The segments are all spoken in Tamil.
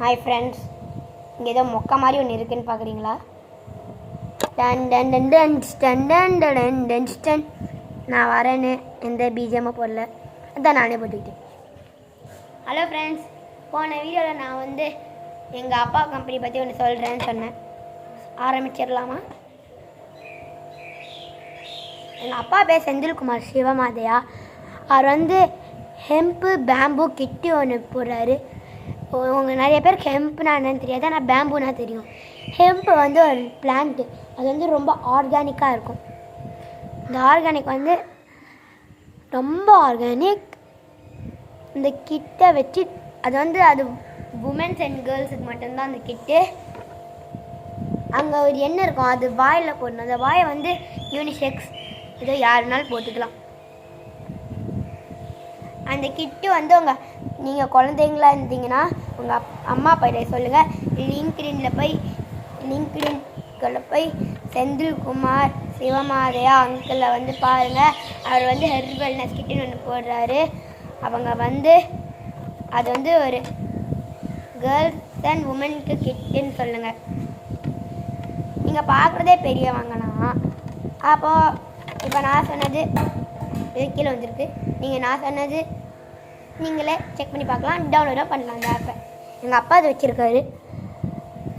ஹாய் ஃப்ரெண்ட்ஸ், இங்கே ஏதோ மொக்க மாதிரி ஒன்று இருக்குன்னு பார்க்குறீங்களா? Done done done done done done done done done. நான் வரேன்னு எந்த பிஜிஎம்மை போடல, அதான் நானே போட்டுக்கிட்டேன். ஹலோ ஃப்ரெண்ட்ஸ், போன வீடியோவில் நான் எங்கள் அப்பா கம்பெனி பற்றி ஒன்று சொல்கிறேன்னு சொன்னேன். ஆரம்பிச்சிடலாமா? எங்கள் அப்பா பேர் செந்தில்குமார் சிவமாதையா. அவர் ஹெம்பு பேம்பு கிட்டு ஒன்று போடுறாரு. உங்கள் நிறைய பேருக்கு ஹெம்ப்னா என்னன்னு தெரியாது, ஆனால் பேம்புனா தெரியும். ஹெம்ப் ஒரு பிளான்ட்டு, அது ரொம்ப ஆர்கானிக்காக இருக்கும். இந்த ஆர்கானிக் ரொம்ப ஆர்கானிக். இந்த கிட்டை வச்சு அது அது உமன்ஸ் அண்ட் கேர்ள்ஸுக்கு மட்டும்தான் அந்த கிட்டு. அங்கே ஒரு எண்ணெய் இருக்கும், அது வாயில் போடணும். அந்த வாயை யூனிசெக்ஸ் ஏதோ யாருனாலும் போட்டுக்கலாம். அந்த கிட்டு நீங்கள் குழந்தைங்களா இருந்தீங்கன்னா உங்கள் அம்மா அப்பாட்ட சொல்லுங்கள். லிங்க்டின்ல போய் செந்தில்குமார் சிவமாதையா அங்கிளை பாருங்கள். அவர் ஹெர்பல் வெல்னஸ் கிட்டுன்னு ஒன்று போடுறாரு. அவங்க அது ஒரு கேர்ள்ஸ் அண்ட் உமனுக்கு கிட்டுன்னு சொல்லுங்கள். நீங்கள் பார்க்குறதே பெரியவங்கன்னா அப்போது இப்போ நான் சொன்னது கீழே வந்துருக்கு. நான் சொன்னது நீங்களே செக் பண்ணி பார்க்கலாம், டவுன்லோடாக பண்ணலாம் அந்த ஆப்பை. எங்கள் அப்பா அது வச்சுருக்காரு.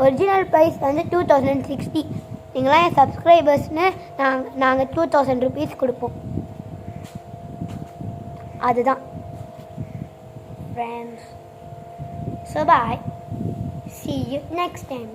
Original price 2060. நீங்களாம் என் சப்ஸ்கிரைபர்ஸ்னு நாங்கள் 2000 rupees கொடுப்போம். அதுதான் friends. So bye, see you next time.